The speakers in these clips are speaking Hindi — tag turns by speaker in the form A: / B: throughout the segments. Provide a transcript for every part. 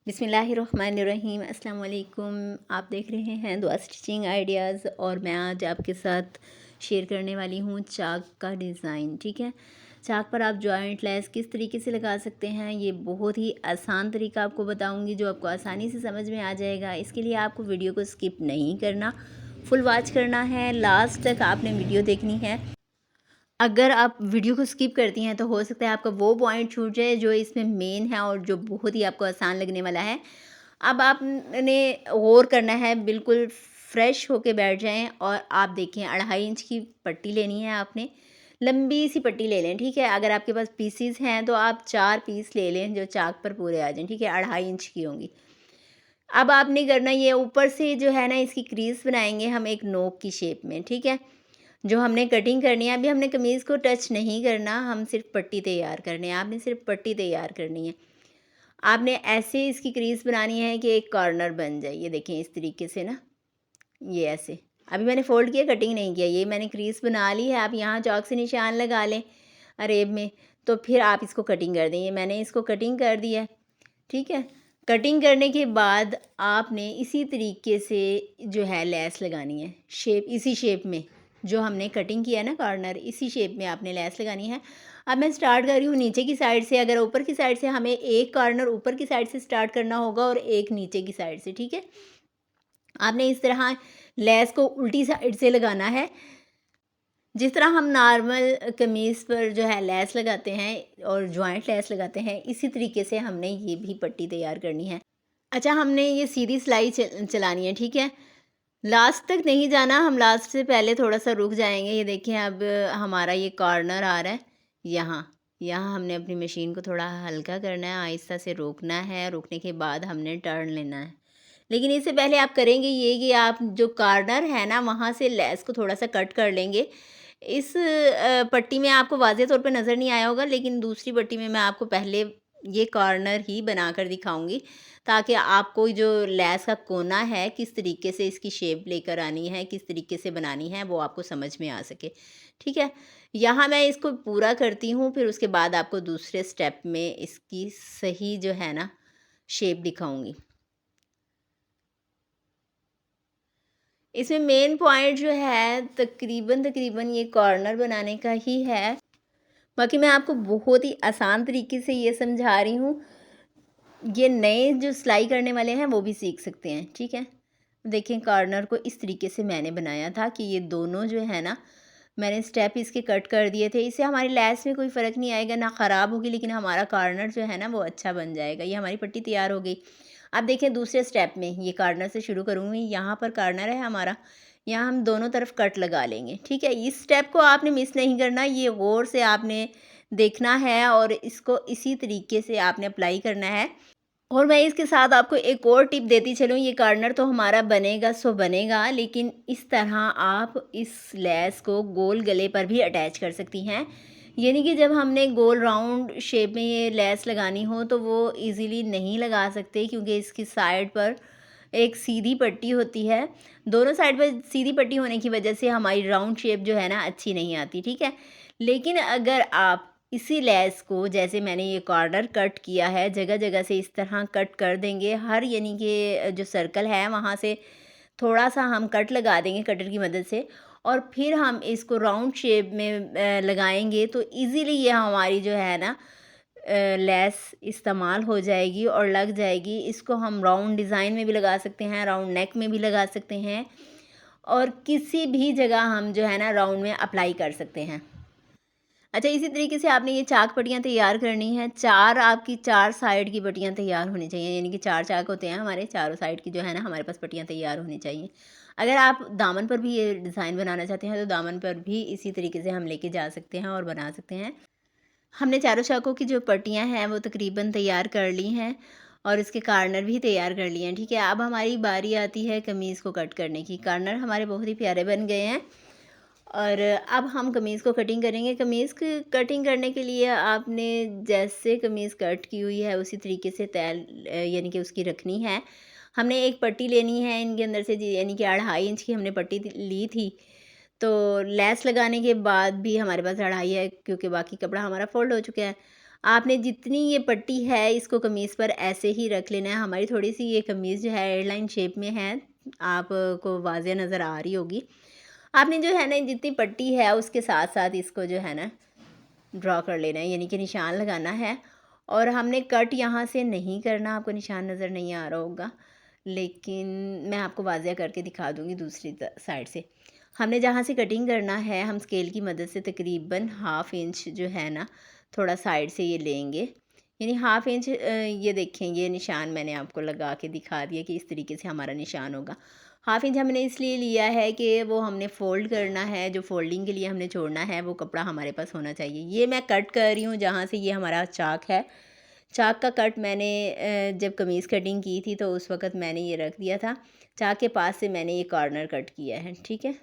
A: बिस्मिल्लाहिर्रहमानिर्रहीम। अस्सलाम वालेकुम। आप देख रहे हैं दुआ स्टिचिंग आइडियाज़ और मैं आज आपके साथ शेयर करने वाली हूँ चाक का डिज़ाइन। ठीक है, चाक पर आप जॉइंट लेस किस तरीके से लगा सकते हैं, ये बहुत ही आसान तरीका आपको बताऊँगी जो आपको आसानी से समझ में आ जाएगा। इसके लिए आपको वीडियो को स्किप नहीं करना, फुल वॉच करना है, लास्ट तक आपने वीडियो देखनी है। अगर आप वीडियो को स्किप करती हैं तो हो सकता है आपका वो पॉइंट छूट जाए जो इसमें मेन है और जो बहुत ही आपको आसान लगने वाला है। अब आपने गौर करना है, बिल्कुल फ्रेश होके बैठ जाएं और आप देखें 2.5 इंच की पट्टी लेनी है आपने। लंबी सी पट्टी ले लें, ठीक है। अगर आपके पास पीसीज हैं तो आप 4 पीस ले लें जो चाक पर पूरे आ जाएं, ठीक है। 2.5 इंच की होंगी। अब आपने करना ये ऊपर से जो है ना इसकी क्रीज बनाएंगे हम एक नोक की शेप में, ठीक है। जो हमने कटिंग करनी है, अभी हमने कमीज़ को टच नहीं करना, हम सिर्फ पट्टी तैयार करनी है। आपने सिर्फ पट्टी तैयार करनी है। आपने ऐसे इसकी क्रीज बनानी है कि एक कॉर्नर बन जाए। ये देखें इस तरीके से ना, ये ऐसे। अभी मैंने फ़ोल्ड किया, कटिंग नहीं किया, ये मैंने क्रीज बना ली है। आप यहाँ चॉक से निशान लगा लें अरेब में, तो फिर आप इसको कटिंग कर दें। ये मैंने इसको कटिंग कर दिया है, ठीक है। कटिंग करने के बाद आपने इसी तरीके से जो है लेस लगानी है, शेप इसी शेप में जो हमने कटिंग किया है ना कॉर्नर, इसी शेप में आपने लेस लगानी है। अब मैं स्टार्ट कर रही हूँ नीचे की साइड से। अगर ऊपर की साइड से हमें एक कॉर्नर ऊपर की साइड से स्टार्ट करना होगा और एक नीचे की साइड से, ठीक है। आपने इस तरह लेस को उल्टी साइड से लगाना है, जिस तरह हम नॉर्मल कमीज़ पर जो है लेस लगाते हैं और जॉइंट लेस लगाते हैं, इसी तरीके से हमने ये भी पट्टी तैयार करनी है। अच्छा, हमने ये सीधी सिलाई चलानी है, ठीक है। लास्ट तक नहीं जाना, हम लास्ट से पहले थोड़ा-सा रुक जाएँगे। ये देखें अब हमारा ये कॉर्नर आ रहा है यहाँ। यहाँ हमने अपनी मशीन को थोड़ा हल्का करना है, आहिस्ता से रोकना है, रोकने के बाद हमने टर्न लेना है। लेकिन इससे पहले आप करेंगे ये कि आप जो कॉर्नर है ना, वहाँ से लेस को थोड़ा-सा कट कर लेंगे। इस पट्टी में आपको वाज़ेह तौर पे नज़र नहीं आया होगा, लेकिन दूसरी पट्टी में मैं आपको पहले ये कॉर्नर ही बनाकर दिखाऊँगी, ताकि आपको जो लेस का कोना है, किस तरीके से इसकी शेप लेकर आनी है, किस तरीके से बनानी है, वो आपको समझ में आ सके, ठीक है। यहाँ मैं इसको पूरा करती हूँ, फिर उसके बाद आपको दूसरे स्टेप में इसकी सही जो है ना शेप दिखाऊँगी। इसमें मेन पॉइंट जो है तकरीबन ये कॉर्नर बनाने का ही है। बाकी मैं आपको बहुत ही आसान तरीके से ये समझा रही हूँ, ये नए जो सिलाई करने वाले हैं वो भी सीख सकते हैं, ठीक है। देखें कॉर्नर को इस तरीके से मैंने बनाया था कि ये दोनों जो है ना, मैंने स्टेप इसके कट कर दिए थे। इससे हमारी लेस में कोई फ़र्क नहीं आएगा, ना ख़राब होगी, लेकिन हमारा कॉर्नर जो है ना वो अच्छा बन जाएगा। ये हमारी पट्टी तैयार हो गई। अब देखें दूसरे स्टेप में ये कॉर्नर से शुरू करूँगी। यहाँ पर कॉर्नर है हमारा, यहाँ हम दोनों तरफ कट लगा लेंगे, ठीक है। इस स्टेप को आपने मिस नहीं करना, ये गौर से आपने देखना है और इसको इसी तरीके से आपने अप्लाई करना है। और मैं इसके साथ आपको एक और टिप देती चलूँ, ये कॉर्नर तो हमारा बनेगा सो बनेगा, लेकिन इस तरह आप इस लेस को गोल गले पर भी अटैच कर सकती हैं। यानी कि जब हमने गोल राउंड शेप में ये लेस लगानी हो तो वो इजीली नहीं लगा सकते, क्योंकि इसकी साइड पर एक सीधी पट्टी होती है। दोनों साइड पर सीधी पट्टी होने की वजह से हमारी राउंड शेप जो है ना अच्छी नहीं आती, ठीक है। लेकिन अगर आप इसी लेस को, जैसे मैंने ये कॉर्नर कट किया है, जगह जगह से इस तरह कट कर देंगे, हर यानी कि जो सर्कल है वहाँ से थोड़ा सा हम कट लगा देंगे कटर की मदद से, और फिर हम इसको राउंड शेप में लगाएंगे तो इजीली ये हमारी जो है ना लेस इस्तेमाल हो जाएगी और लग जाएगी। इसको हम राउंड डिज़ाइन में भी लगा सकते हैं, राउंड नेक में भी लगा सकते हैं, और किसी भी जगह हम जो है ना राउंड में अप्लाई कर सकते हैं। अच्छा, इसी तरीके से आपने ये चाक पट्टियाँ तैयार करनी है। 4 आपकी 4 साइड की पट्टियाँ तैयार होनी चाहिए, यानी कि 4 चाक होते हैं हमारे, चारों साइड की जो है ना हमारे पास पट्टियाँ तैयार होनी चाहिए। अगर आप दामन पर भी ये डिज़ाइन बनाना चाहते हैं तो दामन पर भी इसी तरीके से हम लेके जा सकते हैं और बना सकते हैं। हमने चारों चाकों की जो पट्टियाँ हैं वो तकरीबन तैयार कर ली हैं और इसके कॉर्नर भी तैयार कर लिए हैं, ठीक है। अब हमारी बारी आती है कमीज़ को कट करने की। कॉर्नर हमारे बहुत ही प्यारे बन गए हैं और अब हम कमीज़ को कटिंग करेंगे। कमीज़ की कटिंग करने के लिए आपने जैसे कमीज़ कट की हुई है उसी तरीके से यानी कि उसकी रखनी है। हमने एक पट्टी लेनी है इनके अंदर से जी, यानी कि 2.5 इंच की हमने पट्टी ली थी। तो लेस लगाने के बाद भी हमारे पास 2.5 है, क्योंकि बाकी कपड़ा हमारा फ़ोल्ड हो चुका है। आपने जितनी ये पट्टी है इसको कमीज़ पर ऐसे ही रख लेना है। हमारी थोड़ी-सी ये कमीज़ जो है एयरलाइन शेप में है, आपको वाज़िह नज़र आ रही होगी। आपने जो है ना जितनी पट्टी है उसके साथ-साथ इसको जो है ना ड्रॉ कर लेना है, यानी कि निशान लगाना है। और हमने कट यहाँ से नहीं करना, आपको निशान नज़र नहीं आ रहा होगा, लेकिन मैं आपको वाज़िह करके दिखा दूँगी दूसरी साइड से। हमने जहाँ से कटिंग करना है हम स्केल की मदद से तकरीबन हाफ़ इंच जो है ना थोड़ा साइड से ये लेंगे, यानी हाफ़ इंच। ये देखें, ये निशान मैंने आपको लगा के दिखा दिया कि इस तरीके से हमारा निशान होगा। हाफ़ इंच हमने इसलिए लिया है कि वो हमने फ़ोल्ड करना है, जो फ़ोल्डिंग के लिए हमने छोड़ना है वो कपड़ा हमारे पास होना चाहिए। ये मैं कट कर रही हूँ जहाँ से ये हमारा चाक है। चाक का कट मैंने जब कमीज़ कटिंग की थी तो उस वक़्त मैंने ये रख दिया था। चाक के पास से मैंने ये कॉर्नर कट किया है, ठीक है।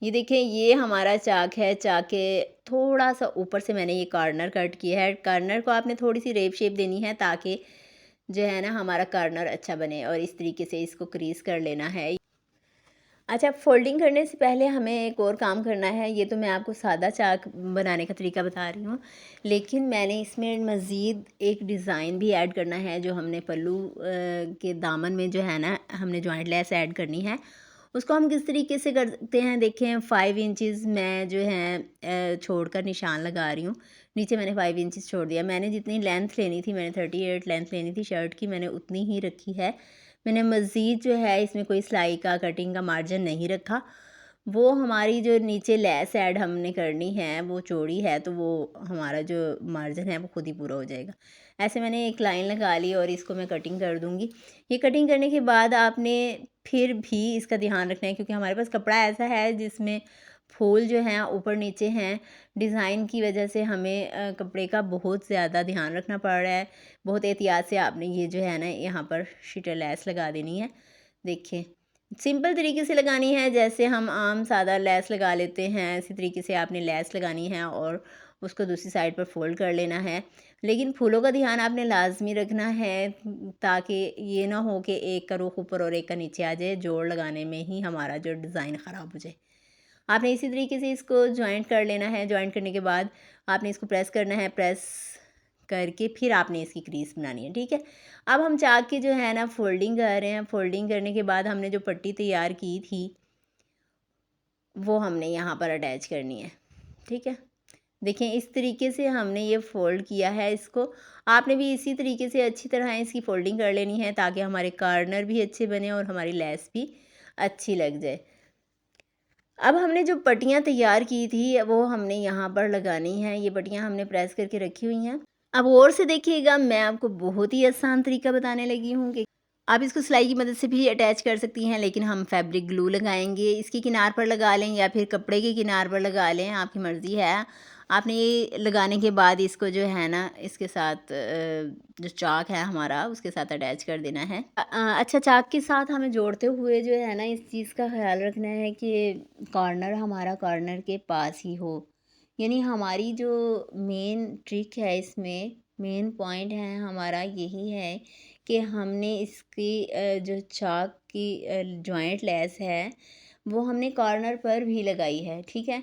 A: ये देखिए, ये हमारा चाक है, चाक के थोड़ा-सा ऊपर से मैंने ये कॉर्नर कट किया है। कॉर्नर को आपने थोड़ी-सी रेप शेप देनी है ताकि जो है ना हमारा कॉर्नर अच्छा बने, और इस तरीके से इसको क्रीज़ कर लेना है। अच्छा, फ़ोल्डिंग करने से पहले हमें एक और काम करना है। ये तो मैं आपको सादा चाक बनाने का तरीका बता रही हूँ, लेकिन मैंने इसमें मज़ीद एक डिज़ाइन भी ऐड करना है। जो हमने पल्लू के दामन में जो है ना हमने जॉइंट लेस ऐड करनी है, उसको हम किस तरीके से करते हैं देखें। 5 इंचज़ मैं जो है छोड़कर निशान लगा रही हूँ। नीचे मैंने 5 इंचज़ छोड़ दिया। मैंने जितनी लेंथ लेनी थी, मैंने 38 लेंथ लेनी थी शर्ट की, मैंने उतनी ही रखी है। मैंने मज़ीद जो है इसमें कोई सिलाई का, कटिंग का मार्जिन नहीं रखा। वो हमारी जो नीचे लेस ऐड हमने करनी है वो चौड़ी है, तो वो हमारा जो मार्जिन है वो खुद ही पूरा हो जाएगा। ऐसे मैंने एक लाइन लगा ली और इसको मैं कटिंग कर दूँगी। ये कटिंग करने के बाद आपने फिर भी इसका ध्यान रखना है, क्योंकि हमारे पास कपड़ा ऐसा है जिसमें फूल जो हैं ऊपर नीचे हैं। डिज़ाइन की वजह से हमें कपड़े का बहुत ज़्यादा ध्यान रखना पड़ रहा है। बहुत एहतियात से आपने ये जो है ना यहाँ पर शीटर लेस लगा देनी है। देखिए, सिंपल तरीके से लगानी है, जैसे हम आम सादा लेस लगा लेते हैं, इसी तरीके से आपने लेस लगानी है और उसको दूसरी साइड पर फ़ोल्ड कर लेना है। लेकिन फूलों का ध्यान आपने लाज़मी रखना है, ताकि ये ना हो कि एक का रुख ऊपर और एक का नीचे आ जाए, जोड़ लगाने में ही हमारा जो डिज़ाइन ख़राब हो जाए। आपने इसी तरीके से इसको जॉइंट कर लेना है। जॉइंट करने के बाद आपने इसको प्रेस करना है। प्रेस करके फिर आपने इसकी क्रीज़ बनानी है, ठीक है। अब हम चाक की जो है ना फ़ोल्डिंग कर रहे हैं। फ़ोल्डिंग करने के बाद हमने जो पट्टी तैयार की थी वो हमने यहाँ पर अटैच करनी है, ठीक है। देखें, इस तरीके से हमने ये फ़ोल्ड किया है इसको। आपने भी इसी तरीके से अच्छी तरह इसकी फ़ोल्डिंग कर लेनी है, ताकि हमारे कॉर्नर भी अच्छे बने और हमारी लेस भी अच्छी लग जाए। अब हमने जो पट्टियाँ तैयार की थी वो हमने यहाँ पर लगानी है। ये पट्टियाँ हमने प्रेस करके रखी हुई हैं। अब गौर से देखिएगा, मैं आपको बहुत ही आसान तरीका बताने लगी हूँ कि आप इसको सिलाई की मदद से भी अटैच कर सकती हैं, लेकिन हम फैब्रिक ग्लू लगाएंगे। इसकी किनार पर लगा लें या फिर कपड़े की किनार पर लगा लें, आपकी मर्ज़ी है। आपने ये लगाने के बाद इसको जो है ना इसके साथ जो चाक है हमारा उसके साथ अटैच कर देना है। अच्छा, चाक के साथ हमें जोड़ते हुए जो है ना इस चीज़ का ख्याल रखना है कि कॉर्नर हमारा कॉर्नर के पास ही हो। यानी हमारी जो मेन ट्रिक है, इसमें मेन पॉइंट है हमारा यही है कि हमने इसकी जो चाक की जॉइंट लेस है वो हमने कॉर्नर पर भी लगाई है, ठीक है।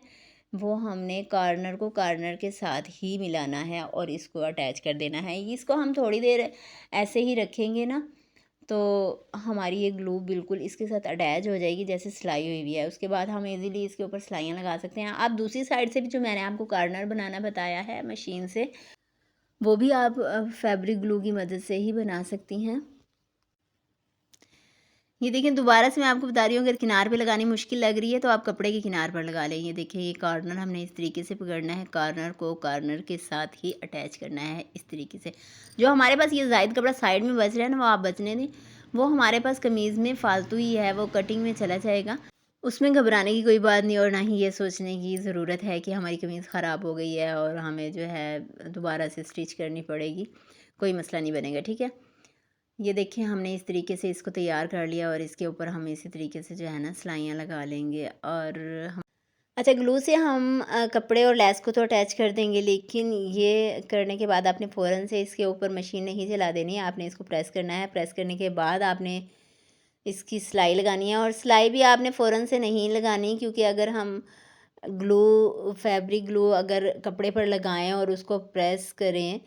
A: वो हमने कॉर्नर को कॉर्नर के साथ ही मिलाना है और इसको अटैच कर देना है। इसको हम थोड़ी देर ऐसे ही रखेंगे ना, तो हमारी ये ग्लू बिल्कुल इसके साथ अटैच हो जाएगी जैसे सिलाई हुई हुई है। उसके बाद हम इजीली इसके ऊपर सिलाइयाँ लगा सकते हैं। आप दूसरी साइड से भी जो मैंने आपको कॉर्नर बनाना बताया है मशीन से, वो भी आप फैब्रिक ग्लू की मदद से ही बना सकती हैं। ये देखिए, दोबारा से मैं आपको बता रही हूँ, अगर किनार पे लगानी मुश्किल लग रही है तो आप कपड़े की किनार पर लगा लें। ये देखिए, ये कॉर्नर हमने इस तरीके से पकड़ना है, कॉर्नर को कॉर्नर के साथ ही अटैच करना है इस तरीके से। जो हमारे पास ये ज़ायद कपड़ा साइड में बच रहा है ना, वो आप बचने दें। वो हमारे पास कमीज़ में फालतू ही है, वो कटिंग में चला जाएगा। उसमें घबराने की कोई बात नहीं, और ना ही ये सोचने की ज़रूरत है कि हमारी कमीज़ ख़राब हो गई है और हमें जो है दोबारा से स्टिच करनी पड़ेगी। कोई मसला नहीं बनेगा, ठीक है। ये देखिए, हमने इस तरीके से इसको तैयार कर लिया और इसके ऊपर हम इसी तरीके से जो है ना सिलाइयाँ लगा लेंगे। और हम अच्छा, ग्लू से हम कपड़े और लेस को तो अटैच कर देंगे, लेकिन ये करने के बाद आपने फ़ौरन से इसके ऊपर मशीन नहीं चला देनी है। आपने इसको प्रेस करना है। प्रेस करने के बाद आपने इसकी सिलाई लगानी है, और सिलाई भी आपने फ़ौरन से नहीं लगानी, क्योंकि अगर हम ग्लू फैब्रिक ग्लू अगर कपड़े पर लगाएं और उसको प्रेस करें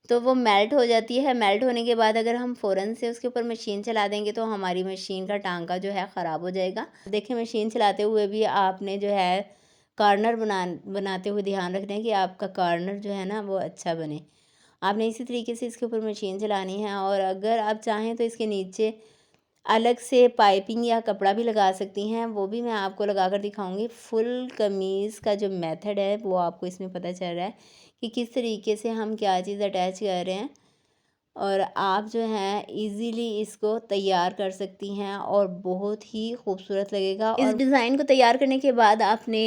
A: तो वो मेल्ट हो जाती है। मेल्ट होने के बाद अगर हम फ़ौरन से उसके ऊपर मशीन चला देंगे तो हमारी मशीन का टांका जो है ख़राब हो जाएगा। देखिए मशीन चलाते हुए भी आपने जो है कॉर्नर बनाते हुए ध्यान रखना है कि आपका कॉर्नर जो है ना वो अच्छा बने। आपने इसी तरीके से इसके ऊपर मशीन चलानी है और अगर आप चाहें तो इसके नीचे अलग से पाइपिंग या कपड़ा भी लगा सकती हैं, वो भी मैं आपको लगा कर दिखाऊंगी। फुल कमीज़ का जो मेथड है वो आपको इसमें पता चल रहा है कि किस तरीके से हम क्या चीज़ अटैच कर रहे हैं और आप जो हैं इजीली इसको तैयार कर सकती हैं और बहुत ही खूबसूरत लगेगा। इस डिज़ाइन को तैयार करने के बाद आपने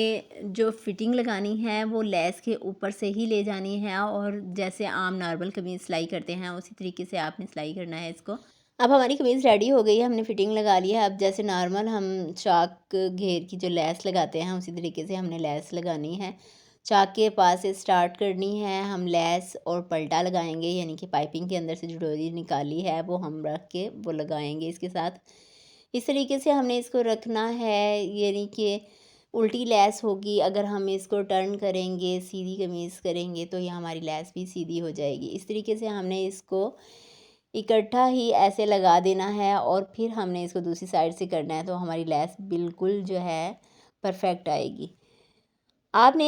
A: जो फिटिंग लगानी है वो लेस के ऊपर से ही ले जानी है और जैसे आम नॉर्मल कमीज़ सिलाई करते हैं उसी तरीके से आपने सिलाई करना है इसको। अब हमारी कमीज़ रेडी हो गई है, हमने फिटिंग लगा ली है। अब जैसे नॉर्मल हम चाक घेर की जो लेस लगाते हैं उसी तरीके से हमने लेस लगानी है। चाक के पास से स्टार्ट करनी है, हम लेस और पल्टा लगाएंगे, यानी कि पाइपिंग के अंदर से जो डोरी निकाली है वो हम रख के वो लगाएंगे इसके साथ। इस तरीके से हमने इसको रखना है, यानी कि उल्टी लेस होगी। अगर हम इसको टर्न करेंगे सीधी कमीज़ करेंगे तो ये हमारी लेस भी सीधी हो जाएगी। इस तरीके से हमने इसको इकट्ठा ही ऐसे लगा देना है और फिर हमने इसको दूसरी साइड से करना है तो हमारी लेस बिल्कुल जो है परफेक्ट आएगी। आपने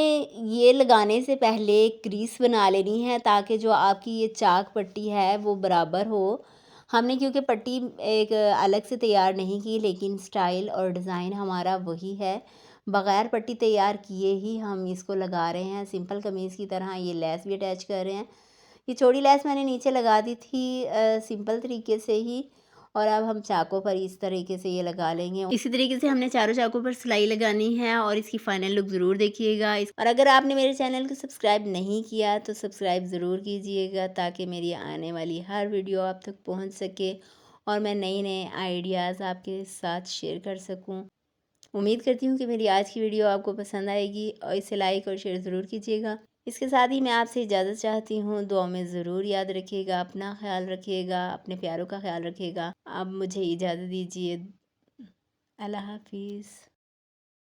A: ये लगाने से पहले क्रीज बना लेनी है ताकि जो आपकी ये चाक पट्टी है वो बराबर हो। हमने क्योंकि पट्टी एक अलग से तैयार नहीं की लेकिन स्टाइल और डिज़ाइन हमारा वही है। बग़ैर पट्टी तैयार किए ही हम इसको लगा रहे हैं, सिंपल कमीज़ की तरह ये लेस भी अटैच कर रहे हैं। ये चौड़ी लेस मैंने नीचे लगा दी थी सिंपल तरीके से ही और अब हम चाकों पर इस तरीके से ये लगा लेंगे। इसी तरीके से हमने चारों चाकों पर सिलाई लगानी है और इसकी फ़ाइनल लुक ज़रूर देखिएगा। और अगर आपने मेरे चैनल को सब्सक्राइब नहीं किया तो सब्सक्राइब ज़रूर कीजिएगा ताकि मेरी आने वाली हर वीडियो आप तक पहुंच सके और मैं नए नए आइडियाज़ आपके साथ शेयर कर सकूं। उम्मीद करती हूँ कि मेरी आज की वीडियो आपको पसंद आएगी और इसे लाइक और शेयर ज़रूर कीजिएगा। इसके साथ ही मैं आपसे इजाज़त चाहती हूँ, दुआ में ज़रूर याद रखिएगा, अपना ख्याल रखिएगा, अपने प्यारों का ख्याल रखिएगा। अब मुझे इजाज़त दीजिए। अल्लाह हाफिज़।